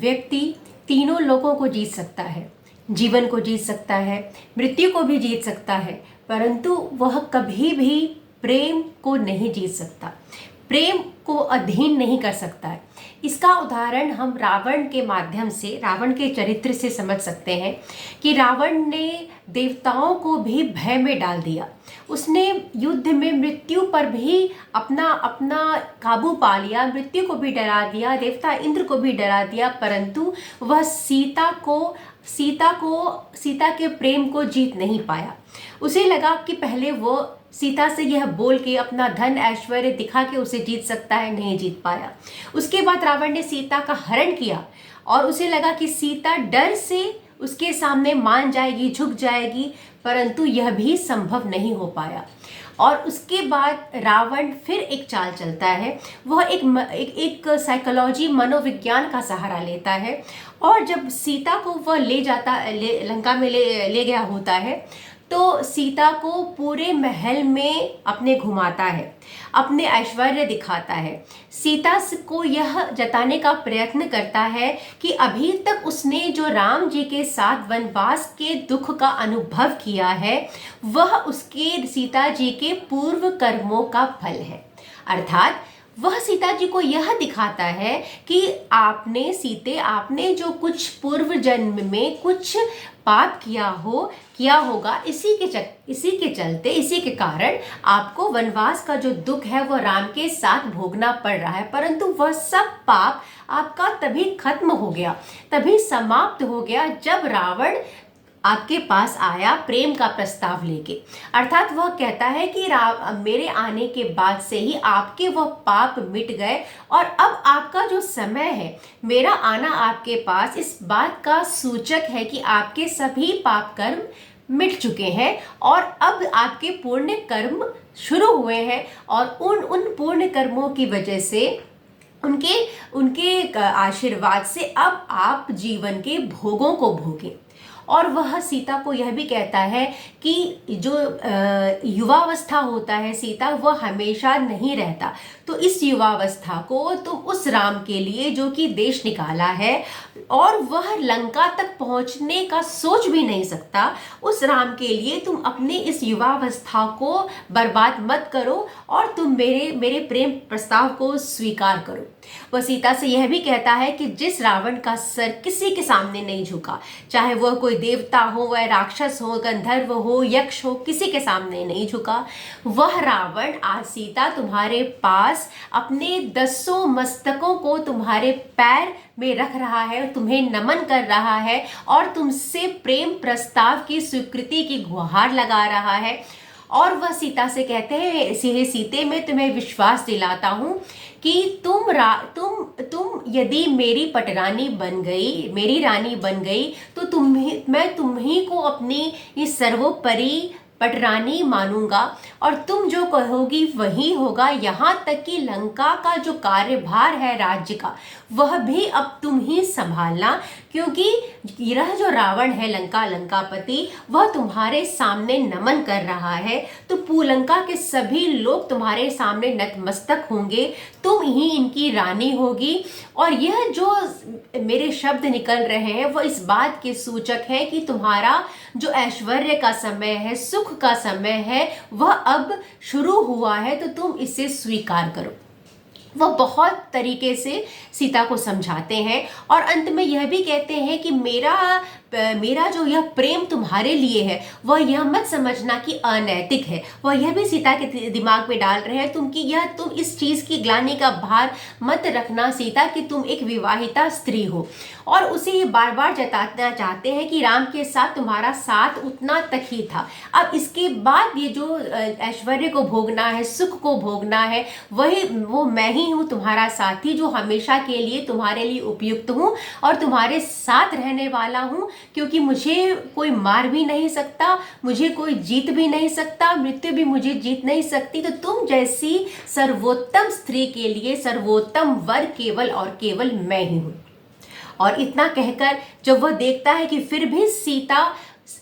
व्यक्ति तीनों लोगों को जीत सकता है, जीवन को जीत सकता है, मृत्यु को भी जीत सकता है, परंतु वह कभी भी प्रेम को नहीं जीत सकता, प्रेम को अधीन नहीं कर सकता है। इसका उदाहरण हम रावण के माध्यम से, रावण के चरित्र से समझ सकते हैं कि रावण ने देवताओं को भी भय में डाल दिया। उसने युद्ध में मृत्यु पर भी अपना काबू पा लिया, मृत्यु को भी डरा दिया, देवता इंद्र को भी डरा दिया, परंतु वह सीता के प्रेम को जीत नहीं पाया। उसे लगा कि पहले वो सीता से यह बोल के अपना धन ऐश्वर्य दिखा के उसे जीत सकता है, नहीं जीत पाया। उसके बाद रावण ने सीता का हरण किया और उसे लगा कि सीता डर से उसके सामने मान जाएगी, झुक जाएगी, परंतु यह भी संभव नहीं हो पाया। और उसके बाद रावण फिर एक चाल चलता है, वह एक साइकोलॉजी, मनोविज्ञान का सहारा लेता है, और जब सीता को वह लंका में ले गया होता है, तो सीता को पूरे महल में अपने घुमाता है, अपने ऐश्वर्य दिखाता है। सीता को यह जताने का प्रयत्न करता है कि अभी तक उसने जो राम जी के साथ वनवास के दुख का अनुभव किया है, वह उसके सीता जी के पूर्व कर्मों का फल है। अर्थात वह सीता जी को यह दिखाता है कि आपने जो कुछ पूर्व जन्म में कुछ पाप किया होगा, इसी के कारण आपको वनवास का जो दुख है वह राम के साथ भोगना पड़ रहा है। परंतु वह सब पाप आपका तभी खत्म हो गया, तभी समाप्त हो गया जब रावण आपके पास आया प्रेम का प्रस्ताव लेके। अर्थात वह कहता है कि मेरे आने के बाद से ही आपके वह पाप मिट गए, और अब आपका जो समय है, मेरा आना आपके पास इस बात का सूचक है कि आपके सभी पाप कर्म मिट चुके हैं और अब आपके पुण्य कर्म शुरू हुए हैं, और उन पुण्य कर्मों की वजह से, उनके आशीर्वाद से अब आप जीवन के भोगों को भोगें। और वह सीता को यह भी कहता है कि जो युवावस्था होता है सीता, वह हमेशा नहीं रहता, तो इस युवावस्था को तुम उस राम के लिए जो कि देश निकाला है और वह लंका तक पहुंचने का सोच भी नहीं सकता, उस राम के लिए तुम अपने इस युवावस्था को बर्बाद मत करो और तुम मेरे प्रेम प्रस्ताव को स्वीकार करो। वह सीता से यह भी कहता है कि जिस रावण का सर किसी के सामने नहीं झुका, चाहे वह कोई देवता हो, वह राक्षस हो, गंधर्व हो, यक्ष हो, किसी के सामने नहीं झुका, वह रावण आज सीता तुम्हारे पास अपने 10 मस्तकों को तुम्हारे पैर में रख रहा है, तुम्हें नमन कर रहा है और तुमसे प्रेम प्रस्ताव की स्वीकृति की गुहार लगा रहा है। और वह सीता से कहते हैं, सीते मैं तुम्हें विश्वास दिलाता हूँ कि तुम यदि मेरी पटरानी बन गई, मेरी रानी बन गई, तो मैं तुम्ही को अपनी इस सर्वोपरि पटरानी मानूंगा और तुम जो कहोगी वही होगा। यहाँ तक कि लंका का जो कार्यभार है राज्य का, वह भी अब तुम ही संभालना, क्योंकि यह जो रावण है लंकापति, वह तुम्हारे सामने नमन कर रहा है, तो पूलंका के सभी लोग तुम्हारे सामने नतमस्तक होंगे, तुम ही इनकी रानी होगी। और यह जो मेरे शब्द निकल रहे हैं वह इस बात के सूचक है कि तुम्हारा जो ऐश्वर्य का समय है, सुख का समय है, वह अब शुरू हुआ है, तो तुम इसे स्वीकार करो। वह बहुत तरीके से सीता को समझाते हैं और अंत में यह भी कहते हैं कि मेरा जो यह प्रेम तुम्हारे लिए है, वह यह मत समझना कि अनैतिक है। वह यह भी सीता के दिमाग में डाल रहे हैं तुम इस चीज़ की ग्लानि का भार मत रखना सीता कि तुम एक विवाहिता स्त्री हो, और उसे ये बार बार जताना चाहते हैं कि राम के साथ तुम्हारा साथ उतना तक ही था, अब इसके बाद ये जो ऐश्वर्य को भोगना है, सुख को भोगना है, वो मैं ही हूँ तुम्हारा साथी, जो हमेशा के लिए तुम्हारे लिए उपयुक्त हूँ और तुम्हारे साथ रहने वाला हूँ, क्योंकि मुझे कोई मार भी नहीं सकता, मुझे कोई जीत भी नहीं सकता, मृत्यु भी मुझे जीत नहीं सकती, तो तुम जैसी सर्वोत्तम स्त्री के लिए सर्वोत्तम वर केवल और केवल मैं ही हूँ। और इतना कहकर जब वह देखता है कि फिर भी सीता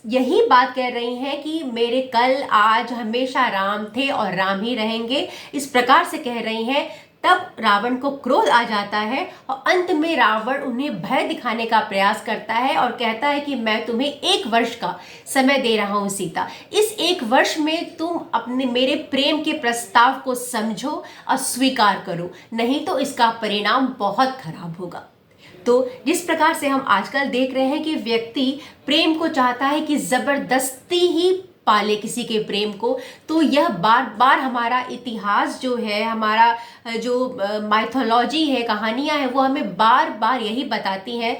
यही बात कह रही हैं कि मेरे कल आज हमेशा राम थे और राम ही रहेंगे, इस प्रकार से कह रही हैं, तब रावण को क्रोध आ जाता है और अंत में रावण उन्हें भय दिखाने का प्रयास करता है और कहता है कि मैं तुम्हें 1 वर्ष का समय दे रहा हूं सीता, इस 1 वर्ष में तुम अपने मेरे प्रेम के प्रस्ताव को समझो और स्वीकार करो, नहीं तो इसका परिणाम बहुत खराब होगा। तो जिस प्रकार से हम आजकल देख रहे हैं कि व्यक्ति प्रेम को चाहता है कि जबरदस्ती ही पाले किसी के प्रेम को, तो यह बार बार हमारा इतिहास जो है, हमारा जो माइथोलॉजी है, कहानियां हैं, वो हमें बार बार यही बताती हैं,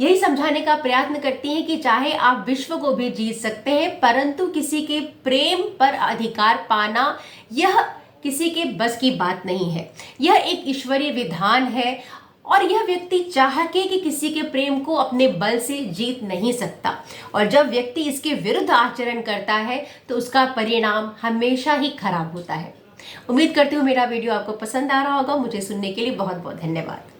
यही समझाने का प्रयत्न करती हैं कि चाहे आप विश्व को भी जीत सकते हैं, परंतु किसी के प्रेम पर अधिकार पाना यह किसी के बस की बात नहीं है। यह एक ईश्वरीय विधान है और यह व्यक्ति चाह के कि किसी के प्रेम को अपने बल से जीत नहीं सकता, और जब व्यक्ति इसके विरुद्ध आचरण करता है तो उसका परिणाम हमेशा ही खराब होता है। उम्मीद करती हूँ मेरा वीडियो आपको पसंद आ रहा होगा। मुझे सुनने के लिए बहुत बहुत धन्यवाद।